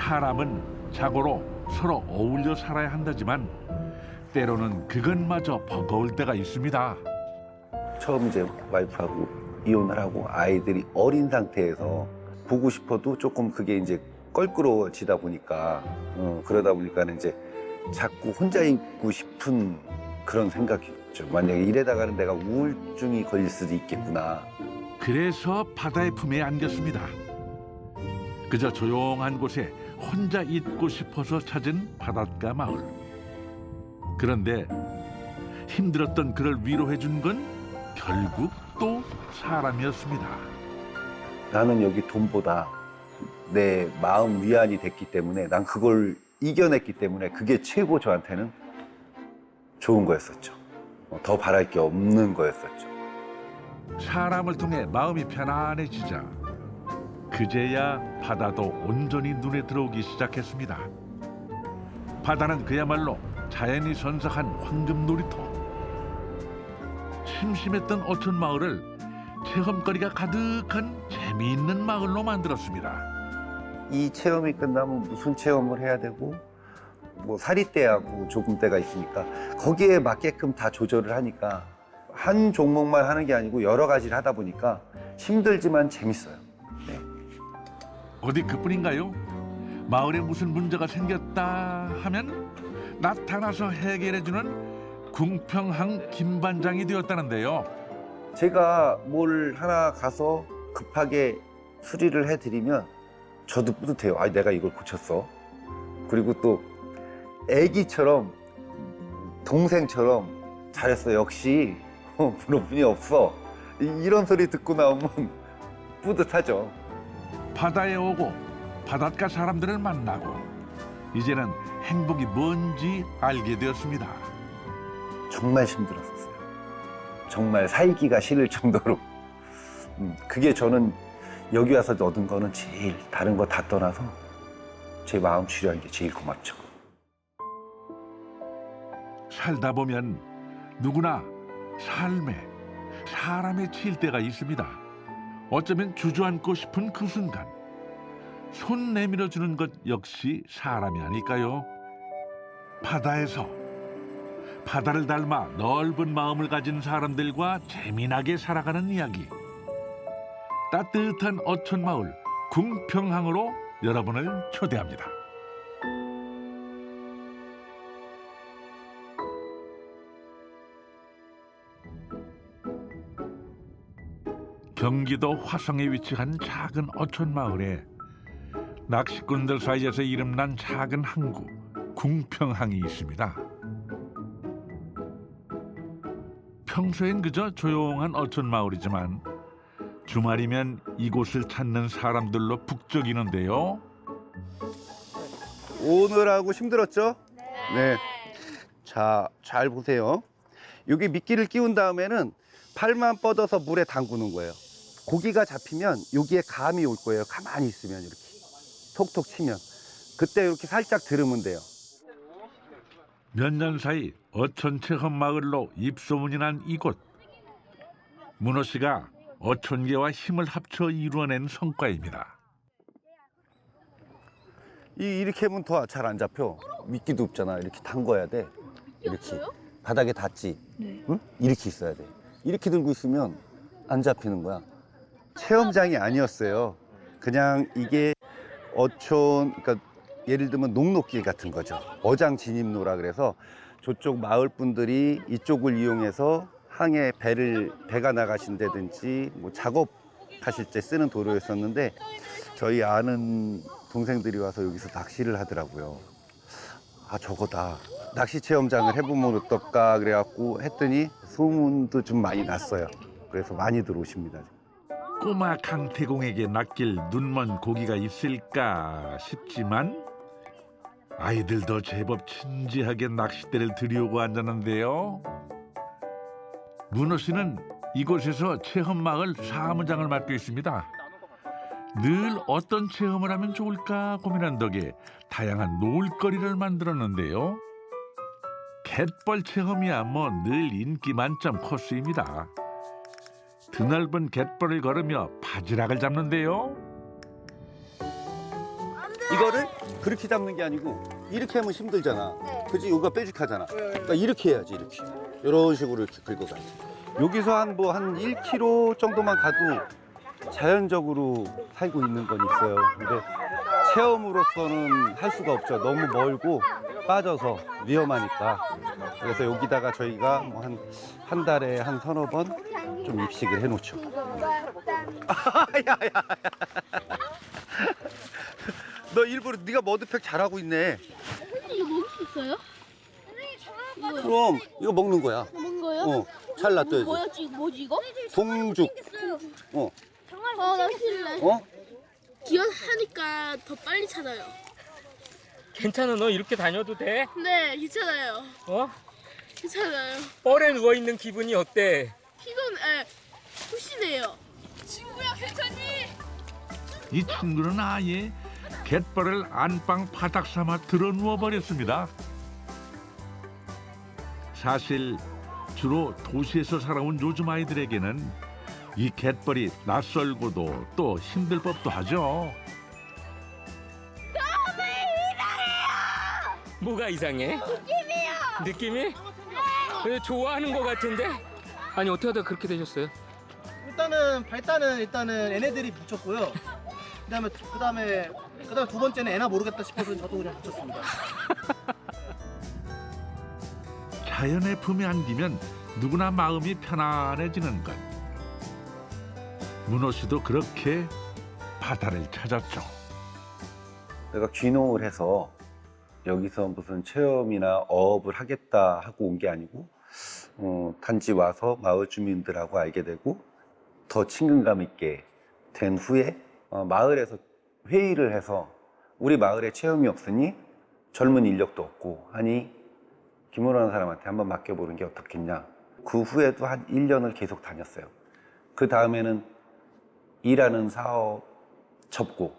사람은 자고로 서로 어울려 살아야 한다지만 때로는 그것마저 버거울 때가 있습니다. 처음 이제 와이프하고 이혼을 하고 아이들이 어린 상태에서 보고 싶어도 조금 그게 이제 껄끄러워지다 보니까 그러다 보니까는 이제 자꾸 혼자 있고 싶은 그런 생각이 있죠. 만약에 이래다가는 내가 우울증이 걸릴 수도 있겠구나. 그래서 바다의 품에 안겼습니다. 그저 조용한 곳에 혼자 있고 싶어서 찾은 바닷가 마을. 그런데 힘들었던 그를 위로해 준 건 결국 또 사람이었습니다. 나는 여기 돈보다 내 마음 위안이 됐기 때문에 난 그걸 이겨냈기 때문에 그게 최고 저한테는 좋은 거였었죠. 더 바랄 게 없는 거였었죠. 사람을 통해 마음이 편안해지자 그제야 바다도 온전히 눈에 들어오기 시작했습니다. 바다는 그야말로 자연이 선사한 황금 놀이터. 심심했던 어촌 마을을 체험거리가 가득한 재미있는 마을로 만들었습니다. 이 체험이 끝나면 무슨 체험을 해야 되고 뭐 사리떼하고 조금떼가 있으니까 거기에 맞게끔 다 조절을 하니까 한 종목만 하는 게 아니고 여러 가지를 하다 보니까 힘들지만 재밌어요. 네. 어디 그뿐인가요? 마을에 무슨 문제가 생겼다 하면 나타나서 해결해주는 궁평항 김반장이 되었다는데요. 제가 뭘 하나 가서 급하게 수리를 해드리면 저도 뿌듯해요. 아, 내가 이걸 고쳤어. 그리고 또 애기처럼 동생처럼 잘했어. 역시 부러움이 없어. 이런 소리 듣고 나오면 뿌듯하죠. 바다에 오고 바닷가 사람들을 만나고 이제는 행복이 뭔지 알게 되었습니다. 정말 힘들었었어요. 정말 살기가 싫을 정도로. 그게 저는 여기 와서 얻은 거는 제일 다른 거 다 떠나서 제 마음 치료한 게 제일 고맙죠. 살다 보면 누구나 삶에 사람에 치일 때가 있습니다. 어쩌면 주저앉고 싶은 그 순간 손 내밀어 주는 것 역시 사람이 아닐까요? 바다에서 바다를 닮아 넓은 마음을 가진 사람들과 재미나게 살아가는 이야기. 따뜻한 어촌 마을 궁평항으로 여러분을 초대합니다. 경기도 화성에 위치한 작은 어촌 마을에 낚시꾼들 사이에서 이름난 작은 항구 궁평항이 있습니다. 평소엔 그저 조용한 어촌 마을이지만 주말이면 이곳을 찾는 사람들로 북적이는데요. 오늘하고 힘들었죠? 네. 자, 잘 보세요. 여기 미끼를 끼운 다음에는 팔만 뻗어서 물에 담그는 거예요. 고기가 잡히면 여기에 감이 올 거예요. 가만히 있으면 이렇게 톡톡 치면 그때 이렇게 살짝 들으면 돼요. 몇 년 사이 어촌 체험 마을로 입소문이 난 이곳. 문호 씨가 어촌계와 힘을 합쳐 이루어낸 성과입니다. 이렇게 하면 더 잘 안 잡혀. 미끼도 없잖아. 이렇게 담궈야 돼. 이렇게 바닥에 닿지. 응? 이렇게 있어야 돼. 이렇게 들고 있으면 안 잡히는 거야. 체험장이 아니었어요. 그냥 이게 어촌, 그러니까 예를 들면 녹록길 같은 거죠. 어장 진입로라 그래서 저쪽 마을 분들이 이쪽을 이용해서 항해 배가 나가신다든지 뭐 작업하실 때 쓰는 도로였었는데 저희 아는 동생들이 와서 여기서 낚시를 하더라고요. 아, 저거다. 낚시 체험장을 해보면 어떨까 그래갖고 했더니 소문도 좀 많이 났어요. 그래서 많이 들어오십니다. 꼬마 강태공에게 낚일 눈먼 고기가 있을까 싶지만 아이들도 제법 진지하게 낚싯대를 들이오고 앉았는데요. 문호 씨는 이곳에서 체험마을 사무장을 맡고 있습니다. 늘 어떤 체험을 하면 좋을까 고민한 덕에 다양한 놀거리를 만들었는데요. 갯벌 체험이야 뭐 늘 인기 만점 코스입니다. 드넓은 갯벌을 걸으며 바지락을 잡는데요. 이거를 그렇게 잡는 게 아니고 이렇게 하면 힘들잖아. 네. 그치? 여기가 뾰족하잖아. 그러니까 이렇게 해야지, 이렇게. 이런 식으로 이렇게 긁어가야지. 여기서 한 1km 정도만 가도 자연적으로 살고 있는 건 있어요. 근데 체험으로서는 할 수가 없죠. 너무 멀고 빠져서 위험하니까. 그래서 여기다가 저희가 뭐 한 달에 한 서너 번 좀 입식을 해놓죠. 야야야. 너 일부러 네가 머드팩 잘하고 있네. 이거 먹을 수 있어요? 그럼 이거 먹는 거야. 먹는 거예요? 어, 잘 놔둬야지. 뭐지 이거? 동죽. 어, 나 싫래. 어? 기어하니까 더 빨리 찾아요. 괜찮아, 너 이렇게 다녀도 돼? 네, 괜찮아요. 어? 괜찮아요. 뻘에 누워있는 기분이 어때? 푸시네요. 친구야, 괜찮니? 이 친구는 아예 갯벌을 안방 바닥 삼아 드러누워 버렸습니다. 사실 주로 도시에서 살아온 요즘 아이들에게는 이 갯벌이 낯설고도 또 힘들 법도 하죠. 뭐가 이상해? 느낌이? 근데 좋아하는 것 같은데? 아니, 어떻게 하다 그렇게 되셨어요? 발단은 일단은 얘네들이 붙였고요. 그다음에 두 번째는 애나 모르겠다 싶어서 저도 그냥 붙였습니다. 자연의 품에 안기면 누구나 마음이 편안해지는 것. 문호 씨도 그렇게 바다를 찾았죠. 내가 귀농을 해서 여기서 무슨 체험이나 어업을 하겠다 하고 온 게 아니고 단지 와서 마을 주민들하고 알게 되고 더 친근감 있게 된 후에 마을에서 회의를 해서 우리 마을에 체험이 없으니 젊은 인력도 없고 하니 김호라는 사람한테 한번 맡겨보는 게 어떻겠냐. 그 후에도 한 1년을 계속 다녔어요. 그 다음에는 일하는 사업 접고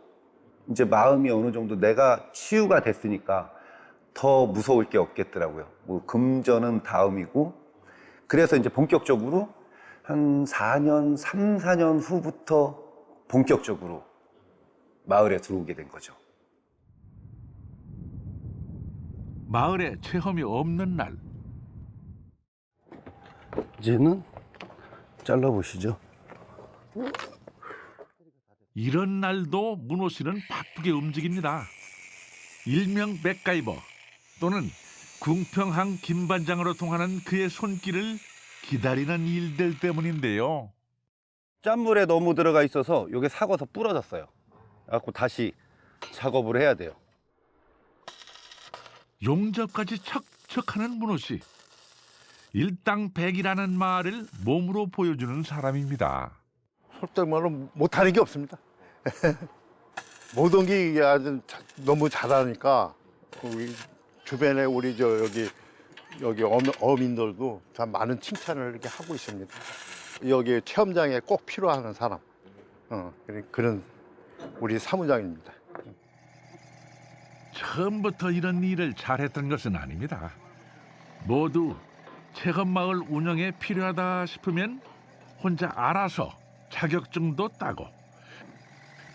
이제 마음이 어느 정도 내가 치유가 됐으니까 더 무서울 게 없겠더라고요. 뭐 금전은 다음이고 그래서 이제 본격적으로 한 4년, 3, 4년 후부터 본격적으로 마을에 들어오게 된 거죠. 마을에 체험이 없는 날, 이제는 잘라보시죠. 이런 날도 문호 씨는 바쁘게 움직입니다. 일명 맥가이버 또는 궁평항 김반장으로 통하는 그의 손길을 기다리는 일들 때문인데요. 짠물에 너무 들어가 있어서 이게 삭아서 부러졌어요. 그래갖고 다시 작업을 해야 돼요. 용접까지 척척하는 문호 씨. 일당백이라는 말을 몸으로 보여주는 사람입니다. 솔직히 말로 못하는 게 없습니다. 모든 게 아주 너무 잘하니까 우리 주변에 우리 여기 어민들도 참 많은 칭찬을 이렇게 하고 있습니다. 여기 체험장에 꼭 필요한 사람, 그런 우리 사무장입니다. 처음부터 이런 일을 잘했던 것은 아닙니다. 모두 체험마을 운영에 필요하다 싶으면 혼자 알아서 자격증도 따고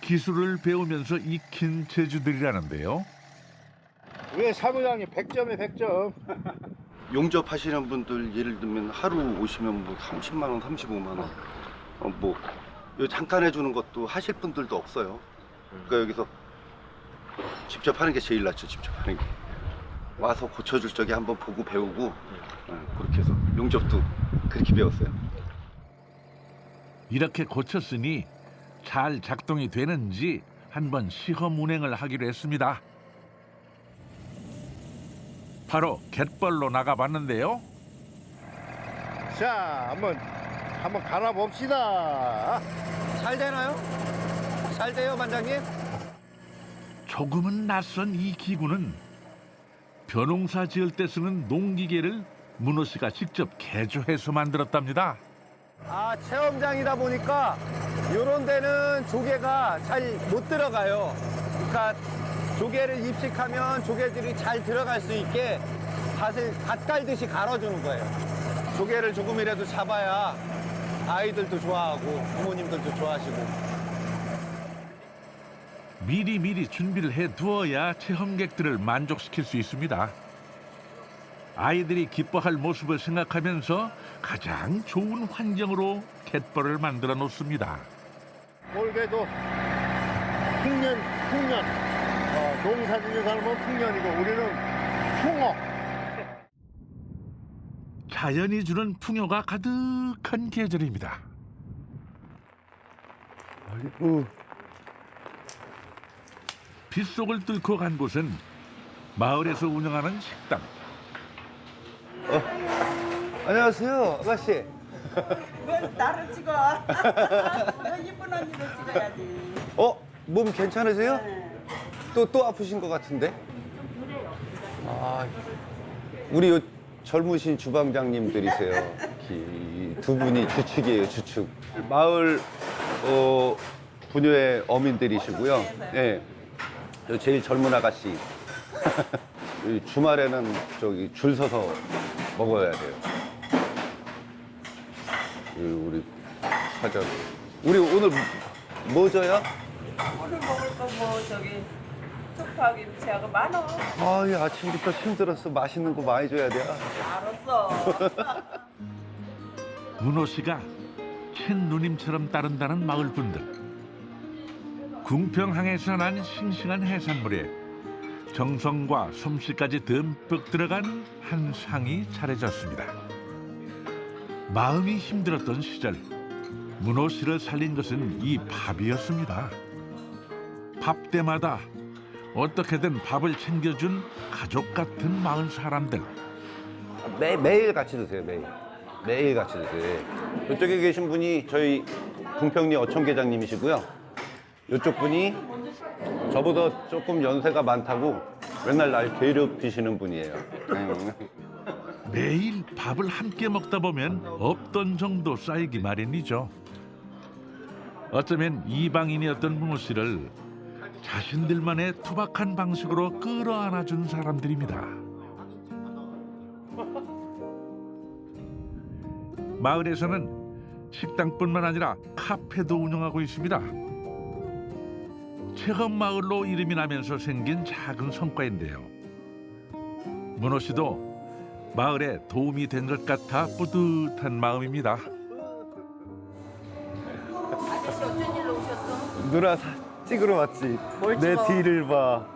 기술을 배우면서 익힌 재주들이라는데요. 왜 사무장이 100점에 100점? 용접하시는 분들 예를 들면 하루 오시면 뭐 30만 원, 35만 원, 뭐 잠깐 해주는 것도 하실 분들도 없어요. 그러니까 여기서 직접 하는 게 제일 낫죠. 직접 하는 게 와서 고쳐줄 적에 한번 보고 배우고 그렇게 해서 용접도 그렇게 배웠어요. 이렇게 고쳤으니 잘 작동이 되는지 한번 시험 운행을 하기로 했습니다. 바로 갯벌로 나가봤는데요. 자, 한번 갈아봅시다. 잘 되나요? 잘 돼요, 반장님? 조금은 낯선 이 기구는 벼농사 지을 때 쓰는 농기계를 문호 씨가 직접 개조해서 만들었답니다. 체험장이다 보니까 이런 데는 조개가 잘 못 들어가요. 그러니까 조개를 입식하면 조개들이 잘 들어갈 수 있게 갓 깔듯이 갈아주는 거예요. 조개를 조금이라도 잡아야 아이들도 좋아하고 부모님들도 좋아하시고. 미리미리 준비를 해두어야 체험객들을 만족시킬 수 있습니다. 아이들이 기뻐할 모습을 생각하면서 가장 좋은 환경으로 갯벌을 만들어 놓습니다. 올해도 풍년. 농사 짓는 사람은 풍년이고 우리는 풍어. 자연이 주는 풍요가 가득한 계절입니다. 아이고. 빗속을 뚫고 간 곳은 마을에서 운영하는 식당. 안녕하세요, 아가씨. 왜 나를 찍어? 너 이쁜 언니를 찍어야지. 몸 괜찮으세요? 또 아프신 것 같은데? 우리 요 젊으신 주방장님들이세요. 이 두 분이 주축이에요, 주축. 마을 부녀의 어민들이시고요. 예. 요 제일 젊은 아가씨. 주말에는 저기 줄 서서 먹어야 돼요. 우리 사장. 우리 오늘 뭐 줘요? 오늘 먹을 거 뭐 저기 쪽파 김치하고 많어. 이 아침부터 힘들었어. 맛있는 거 많이 줘야 돼. 알았어. 문호 씨가 캔 누님처럼 따른다는 마을 분들. 궁평항에서 난 싱싱한 해산물에 정성과 솜씨까지 듬뿍 들어간 한 상이 차려졌습니다. 마음이 힘들었던 시절 문호 씨를 살린 것은 이 밥이었습니다. 밥 때마다 어떻게든 밥을 챙겨준 가족 같은 마을 사람들. 매일 같이 드세요, 매일 같이 드세요. 이쪽에 계신 분이 저희 궁평리 어촌계장님이시고요. 이쪽 분이 저보다 조금 연세가 많다고 맨날 날 괴롭히시는 분이에요. 매일 밥을 함께 먹다 보면 없던 정도 쌓이기 마련이죠. 어쩌면 이방인이었던 문호 씨를 자신들만의 투박한 방식으로 끌어안아준 사람들입니다. 마을에서는 식당뿐만 아니라 카페도 운영하고 있습니다. 체험 마을로 이름이 나면서 생긴 작은 성과인데요. 문호 씨도 마을에 도움이 된 것 같아 뿌듯한 마음입니다. 아저씨 어쩐 일로 오셨어? 누나 찍으러 왔지. 내 뒤를 봐.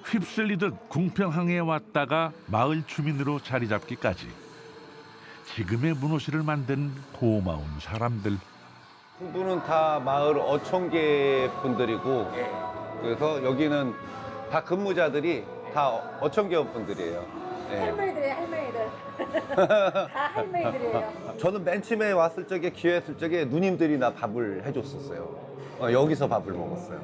휩쓸리듯 궁평항에 왔다가 마을 주민으로 자리 잡기까지. 지금의 문호 씨를 만든 고마운 사람들. 두 분은 다 마을 어촌계 분들이고, 그래서 여기는 다 근무자들이 다 어촌계 분들이에요. 예. 할머니들이에요, 할머니들. 다 할머니들이에요. 저는 맨 처음에 왔을 적에 기회했을 적에 누님들이 나 밥을 해줬었어요. 여기서 밥을 먹었어요.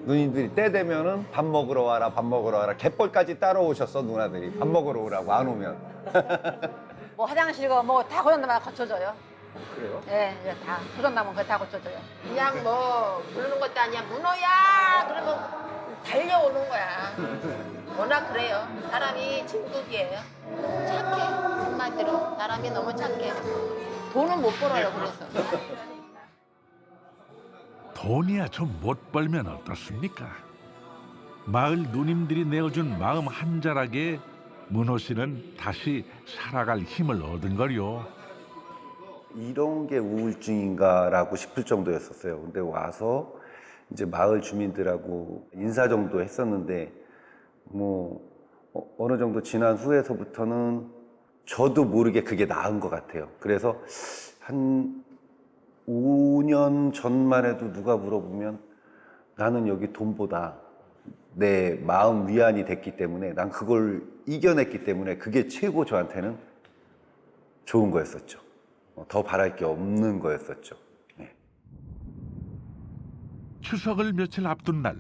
누님들이 때 되면은 밥 먹으러 와라, 밥 먹으러 와라. 갯벌까지 따라오셨어, 누나들이. 밥 먹으러 오라고 안 오면. 뭐 화장실 뭐 다 고장나면 고쳐줘요. 그래요? 예, 예, 다 고장나면 그거 다 고쳐줘요. 그냥 뭐 부르는 것도 아니야. 문호야 그러면 달려오는 거야. 워낙 그래요. 사람이 진국이에요. 착해. 한마디로 사람이 너무 착해. 돈은 못 벌어요. 그래서. 돈이야 좀 못 벌면 어떻습니까? 마을 누님들이 내어준 마음 한 자락에 문호 씨는 다시 살아갈 힘을 얻은 거요. 이런 게 우울증인가라고 싶을 정도였었어요. 근데 와서 이제 마을 주민들하고 인사 정도 했었는데 뭐 어느 정도 지난 후에서부터는 저도 모르게 그게 나은 것 같아요. 그래서 한 5년 전만 해도 누가 물어보면 나는 여기 돈보다 내 마음 위안이 됐기 때문에 난 그걸 이겨냈기 때문에 그게 최고 저한테는 좋은 거였었죠. 더 바랄 게 없는 거였었죠. 네. 추석을 며칠 앞둔 날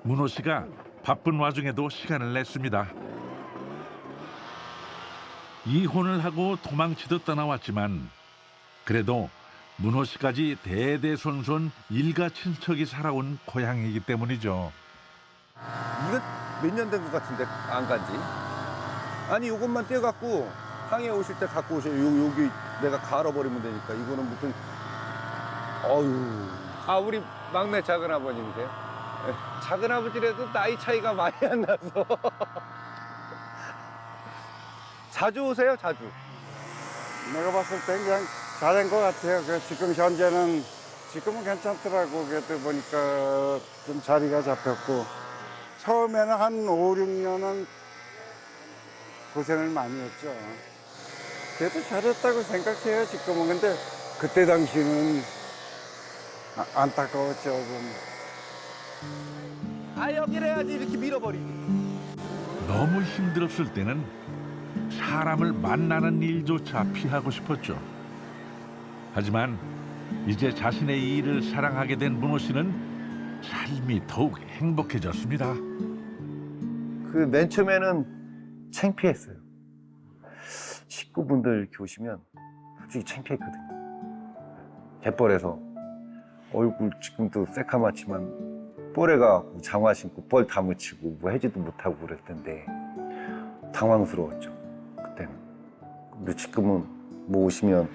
문호 씨가 바쁜 와중에도 시간을 냈습니다. 이혼을 하고 도망치듯 떠나왔지만 그래도 문호 씨까지 대대손손 일가 친척이 살아온 고향이기 때문이죠. 이거 몇 년 된 것 같은데 안 간지? 아니 이것만 떼갖고 항해 오실 때 갖고 오세요. 여기 내가 갈아버리면 되니까. 이거는 무슨 어유. 아 우리 막내 작은 아버님이세요? 네. 작은 아버지라도 나이 차이가 많이 안 나서. 자주 오세요? 자주? 내가 봤을 때 그냥 잘한 것 같아요. 지금 현재는 지금은 괜찮더라고. 그래도 보니까 좀 자리가 잡혔고 처음에는 한 5, 6년은 고생을 많이 했죠. 그래도 잘했다고 생각해요. 지금은. 근데 그때 당시는 안타까웠죠. 좀. 아 여기를 해야지 이렇게 밀어버리고. 너무 힘들었을 때는 사람을 만나는 일조차 피하고 싶었죠. 하지만 이제 자신의 일을 사랑하게 된 문호 씨는 삶이 더욱 행복해졌습니다. 그 맨 처음에는 창피했어요. 식구분들 이렇게 오시면 솔직히 창피했거든요. 갯벌에서 얼굴 지금도 새카맣지만 뻘에가 장화 신고 뻘 다 묻히고 뭐 해지도 못하고 그럴 텐데 당황스러웠죠. 그때는. 근데 지금은 뭐 오시면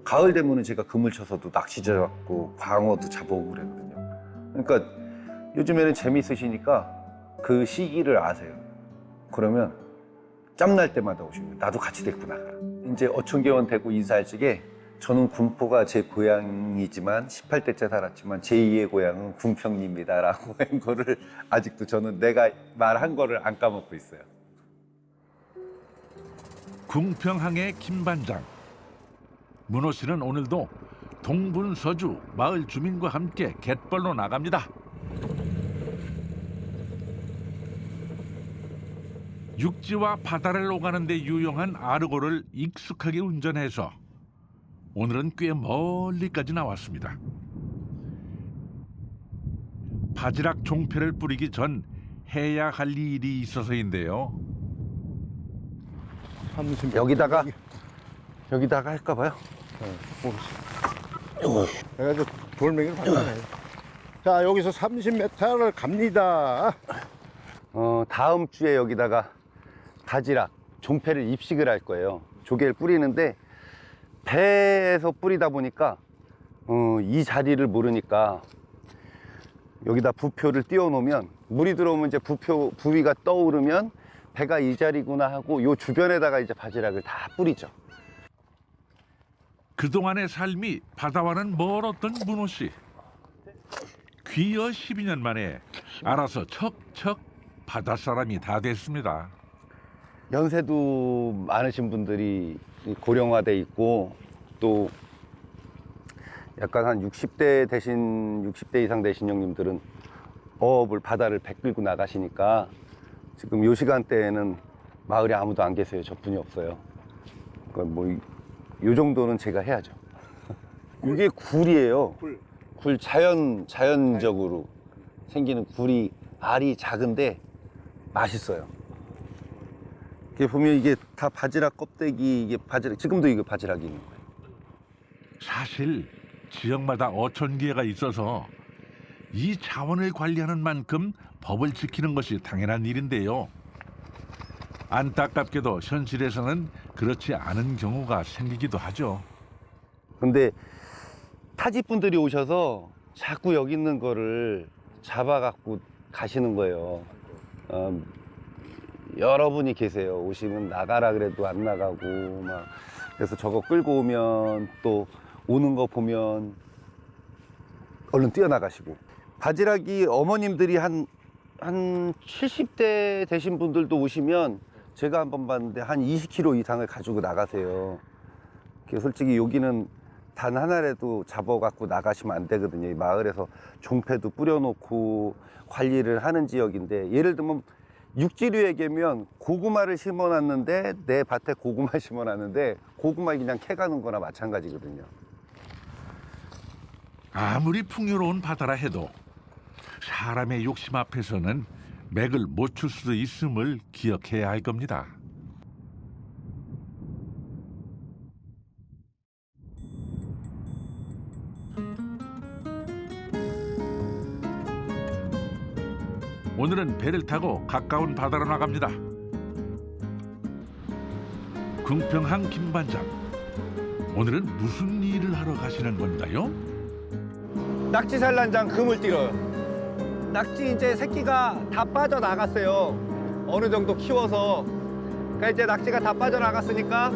가을 되면은 제가 그물 쳐서도 낚시 잡고 광어도 잡아오고 그러거든요. 그러니까 요즘에는 재미있으시니까 그 시기를 아세요. 그러면 짬날 때마다 오시면 나도 같이 데리고 나가라. 이제 어촌계원 되고 인사할 적에 저는 군포가 제 고향이지만 18대째 살았지만 제2의 고향은 궁평입니다라고 한 거를 아직도 저는 내가 말한 거를 안 까먹고 있어요. 궁평항의 김반장. 문호 씨는 오늘도 동분서주 마을 주민과 함께 갯벌로 나갑니다. 육지와 바다를 오가는 데 유용한 아르고를 익숙하게 운전해서 오늘은 꽤 멀리까지 나왔습니다. 바지락 종패를 뿌리기 전 해야 할 일이 있어서인데요. 여기다가 할까 봐요. 내가 이제 돌멩이를 받아내요. 자, 여기서 30m를 갑니다. 다음 주에 여기다가 바지락 종패를 입식을 할 거예요. 조개를 뿌리는데 배에서 뿌리다 보니까 이 자리를 모르니까 여기다 부표를 띄워 놓으면 물이 들어오면 이제 부위가 떠오르면 배가 이 자리구나 하고 요 주변에다가 이제 바지락을 다 뿌리죠. 그동안의 삶이 바다와는 멀었던 문호 씨. 귀여 12년 만에 알아서 척척 바다 사람이 다 됐습니다. 연세도 많으신 분들이 고령화돼 있고 또 약간 한 60대 이상 되신 형님들은 어업을 바다를 배 끌고 나가시니까 지금 요 시간대에는 마을에 아무도 안 계세요. 저뿐이 없어요. 그러니까 뭐 요 정도는 제가 해야죠. 이게 굴이에요. 굴 자연적으로 생기는 굴이 알이 작은데 맛있어요. 이렇게 보면 이게 다 바지락 껍데기, 이게 바지락, 지금도 이거 바지락이 있는 거예요. 사실 지역마다 어촌계가 있어서 이 자원을 관리하는 만큼 법을 지키는 것이 당연한 일인데요. 안타깝게도 현실에서는 그렇지 않은 경우가 생기기도 하죠. 근데 타지분들이 오셔서 자꾸 여기 있는 거를 잡아갖고 가시는 거예요. 여러분이 계세요. 오시면 나가라 그래도 안 나가고 막. 그래서 저거 끌고 오면 또 오는 거 보면 얼른 뛰어나가시고. 바지락이 어머님들이 한 70대 되신 분들도 오시면 제가 한번 봤는데 한 20kg 이상을 가지고 나가세요. 솔직히 여기는 단 하나라도 잡아갖고 나가시면 안 되거든요. 이 마을에서 종패도 뿌려놓고 관리를 하는 지역인데, 예를 들면 육지류에게면 고구마를 심어놨는데 내 밭에 고구마 심어놨는데 고구마 그냥 캐가는 거나 마찬가지거든요. 아무리 풍요로운 바다라 해도 사람의 욕심 앞에서는 맥을 못 출 수도 있음을 기억해야 할 겁니다. 오늘은 배를 타고 가까운 바다로 나갑니다. 궁평항 김반장, 오늘은 무슨 일을 하러 가시는 건가요? 낙지 산란장 금을 띄러요. 낙지 이제 새끼가 다 빠져나갔어요. 어느 정도 키워서. 그러니까 이제 낙지가 다 빠져나갔으니까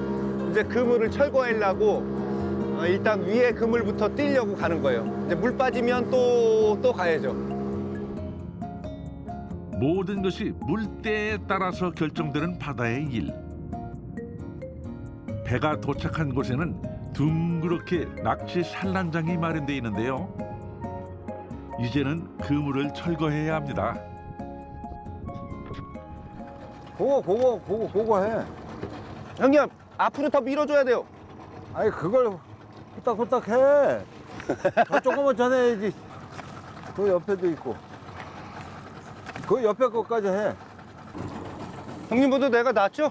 이제 그물을 철거하려고 일단 위에 그물부터 띄려고 가는 거예요. 이제 물 빠지면 또 가야죠. 모든 것이 물때에 따라서 결정되는 바다의 일. 배가 도착한 곳에는 둥그렇게 낙지 산란장이 마련되어 있는데요. 이제는 그물을 철거해야 합니다. 그거 해. 형님, 앞으로 더 밀어줘야 돼요. 아니, 그걸 후딱후딱 해. 저쪽은 전해야지. 그 옆에도 있고. 그 옆에 것까지 해. 형님보다 내가 낫죠?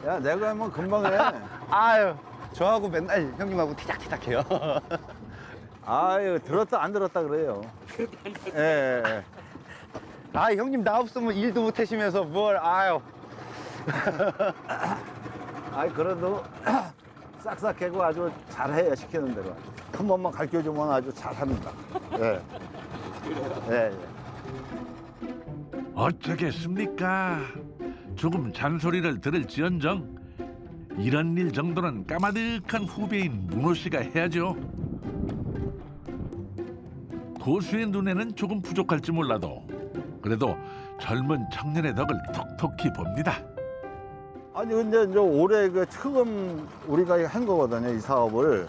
야, 내가 하면 금방 해. 아유, 저하고 맨날 형님하고 티닥티닥해요. 아유, 들었다 안 들었다 그래요. 예. 아, 형님 나 없으면 일도 못 하시면서 뭘, 아유. 아이, 그래도 싹싹 캐고 아주 잘해요, 시키는 대로. 한 번만 가르쳐주면 아주 잘합니다. 예. 예. 어쩌겠습니까? 조금 잔소리를 들을지언정 이런 일 정도는 까마득한 후배인 문호 씨가 해야죠. 고수의 눈에는 조금 부족할지 몰라도 그래도 젊은 청년의 덕을 톡톡히 봅니다. 아니, 근데 이제 올해 그 처음 우리가 한 거거든요, 이 사업을.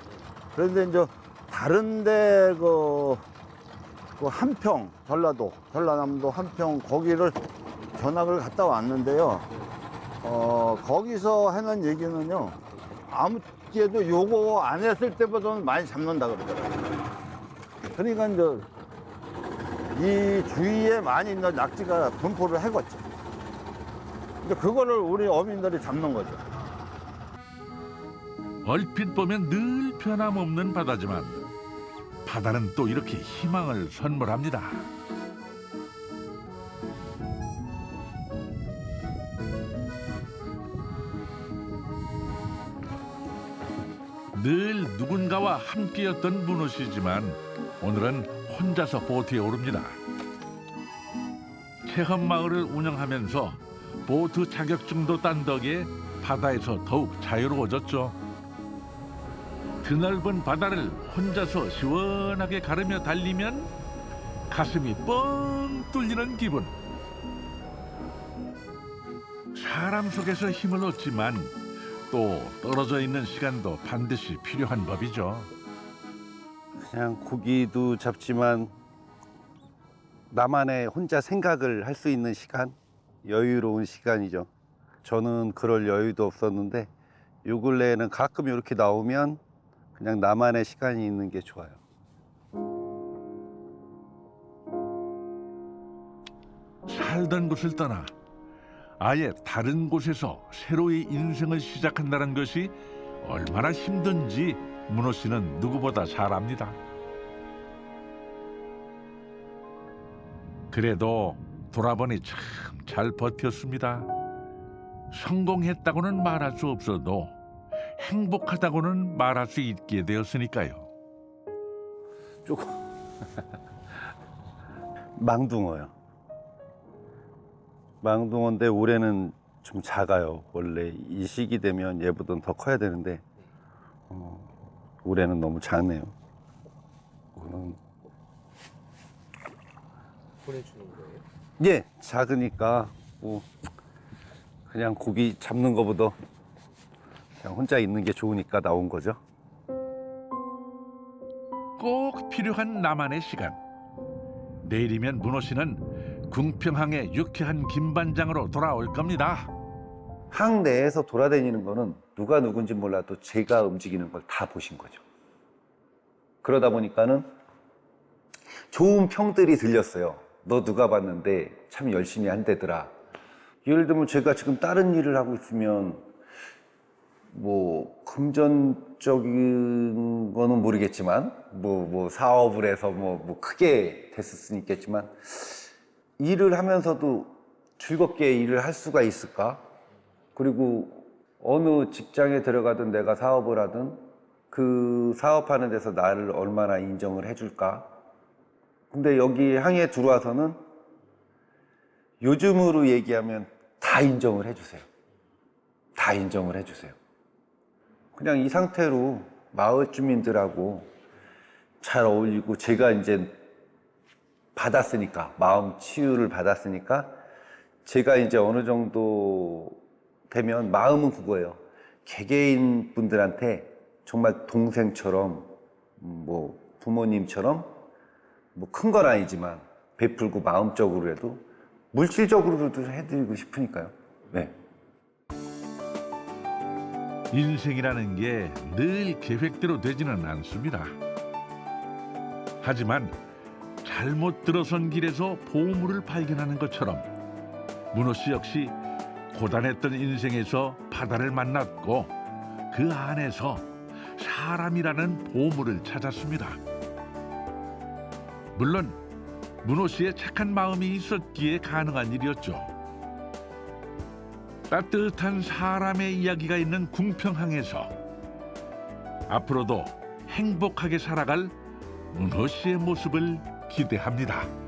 그런데 이제 다른데 그 한평, 전라남도 한평 거기를 견학을 갔다 왔는데요. 거기서 하는 얘기는요, 아무래도 요거 안 했을 때보다는 많이 잡는다 그러더라고요. 그러니까 이제 이 주위에 많이 있는 낙지가 분포를 해갔죠. 근데 그거를 우리 어민들이 잡는 거죠. 얼핏 보면 늘 변함없는 바다지만 바다는 또 이렇게 희망을 선물합니다. 늘 누군가와 함께였던 문호 씨지만 오늘은 혼자서 보트에 오릅니다. 체험마을을 운영하면서 보트 자격증도 딴 덕에 바다에서 더욱 자유로워졌죠. 드넓은 바다를 혼자서 시원하게 가르며 달리면 가슴이 뻥 뚫리는 기분. 사람 속에서 힘을 얻지만 또 떨어져 있는 시간도 반드시 필요한 법이죠. 그냥 고기도 잡지만 나만의 혼자 생각을 할 수 있는 시간, 여유로운 시간이죠. 저는 그럴 여유도 없었는데 요 근래에는 가끔 이렇게 나오면 그냥 나만의 시간이 있는 게 좋아요. 살던 곳을 떠나 아예 다른 곳에서 새로이 인생을 시작한다는 것이 얼마나 힘든지 문호 씨는 누구보다 잘 압니다. 그래도 돌아보니 참 잘 버텼습니다. 성공했다고는 말할 수 없어도 행복하다고는 말할 수 있게 되었으니까요. 조금 망둥어요. 망둥어인데 올해는 좀 작아요. 원래 이 시기 되면 얘보다는 더 커야 되는데 올해는 너무 작네요. 이거는 보내주는 거예요? 예, 작으니까 뭐 그냥 고기 잡는 거보다 그냥 혼자 있는 게 좋으니까 나온 거죠. 꼭 필요한 나만의 시간. 내일이면 문호 씨는 궁평항의 유쾌한 김반장으로 돌아올 겁니다. 항 내에서 돌아다니는 거는 누가 누군지 몰라도 제가 움직이는 걸 다 보신 거죠. 그러다 보니까는 좋은 평들이 들렸어요. 너 누가 봤는데 참 열심히 한대더라. 예를 들면 제가 지금 다른 일을 하고 있으면 뭐 금전적인 거는 모르겠지만 뭐 사업을 해서 뭐 크게 됐을 수는 있겠지만 일을 하면서도 즐겁게 일을 할 수가 있을까? 그리고 어느 직장에 들어가든 내가 사업을 하든 그 사업하는 데서 나를 얼마나 인정을 해줄까. 근데 여기 항해에 들어와서는 요즘으로 얘기하면 다 인정을 해주세요. 다 인정을 해주세요. 그냥 이 상태로 마을 주민들하고 잘 어울리고, 제가 이제 받았으니까, 마음 치유를 받았으니까, 제가 이제 어느 정도 되면 마음은 그거예요. 개개인 분들한테 정말 동생처럼, 뭐 부모님처럼, 뭐 큰 건 아니지만 베풀고 마음적으로라도 물질적으로도 해드리고 싶으니까요. 네. 인생이라는 게 늘 계획대로 되지는 않습니다. 하지만 잘못 들어선 길에서 보물을 발견하는 것처럼 문호 씨 역시 고단했던 인생에서 바다를 만났고 그 안에서 사람이라는 보물을 찾았습니다. 물론 문호 씨의 착한 마음이 있었기에 가능한 일이었죠. 따뜻한 사람의 이야기가 있는 궁평항에서 앞으로도 행복하게 살아갈 문호 씨의 모습을 기대합니다.